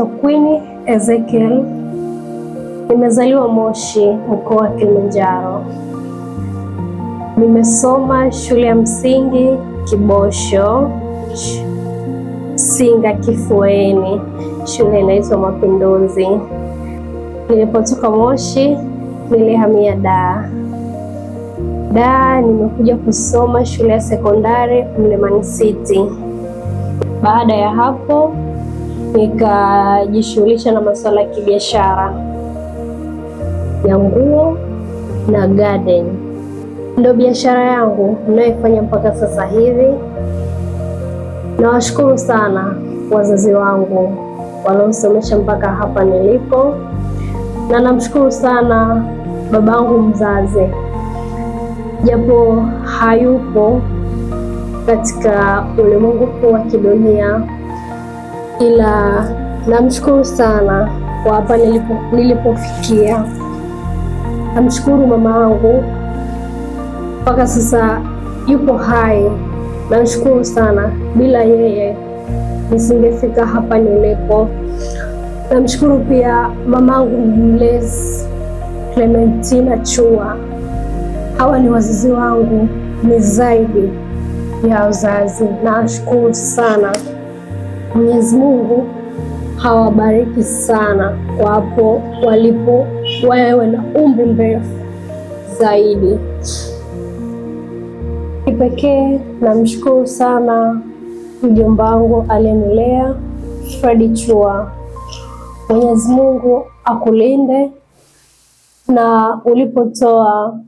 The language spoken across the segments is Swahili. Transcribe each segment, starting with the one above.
Naitwa Queen Ezekiel. Nimezaliwa Moshi, mkoa wa Kilimanjaro. Nimesoma shule ya msingi Kibosho, Singa Kifueni, shule inaitwa Mapinduzi. Nilipotoka Moshi nilihamia Dar. Nimekuja kusoma shule ya sekondari Mlimani City. Baada ya hapo nikajishughulisha na masuala ya kibiashara ya nguo na garden. Ndio biashara yangu ninayoifanya mpaka sasa hivi. Nawashukuru sana wazazi wangu waliosomesha mpaka hapa nilipo, na namshukuru sana babangu mzazi, japo hayupo katika ulimwengu huu wa kidunia, ila namshukuru sana kwa hapa nilipofikia. Namshukuru mama yangu mpaka sasa yupo hai. Namshukuru sana, bila yeye nisingefika hapa nilipo. Namshukuru pia mamangu mlezi Clementina Chua. Hawa ni wazazi wangu, ni zaidi ya wazazi. Nashukuru sana. Mwenyezi Mungu hawabariki sana wapo walipo, wawe na umri mrefu zaidi. Kipekee namshukuru sana mjomba wangu aliyenilea Fredi Chua. Mwenyezi Mungu akulinde, na ulipotoa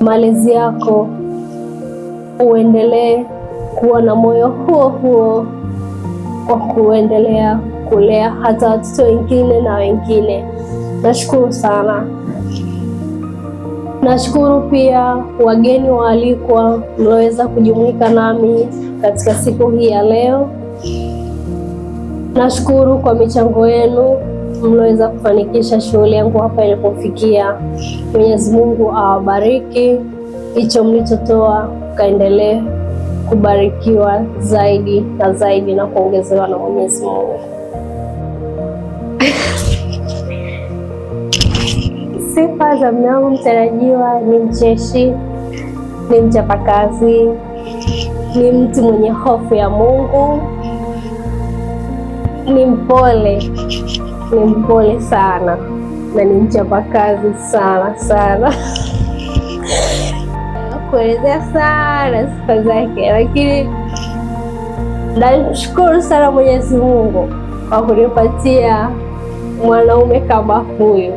malezi yako uendelee kuwa na moyo huo huo wa kuendelea kulea hata watoto wengine na wengine. Nashukuru sana. Nashukuru pia wageni waalikwa mlioweza kujumuika nami katika siku hii ya leo. Nashukuru kwa michango yenu mlioweza kufanikisha shughuli yangu hapa ilipofikia. Mwenyezi Mungu awabariki. Hicho mlichotoa kaendelee kubarikiwa zaidi na zaidi na kuongezewa na Mwenyezi Mungu. Sifa za mume wangu mtarajiwa: ni mcheshi, ni mchapakazi, ni mtu mwenye hofu ya Mungu, ni mpole sana, na ni mchapakazi sana sana. Kuelezea sana sifa zake, lakini nashukuru sana Mwenyezi Mungu kwa kunipatia mwanaume kama huyu.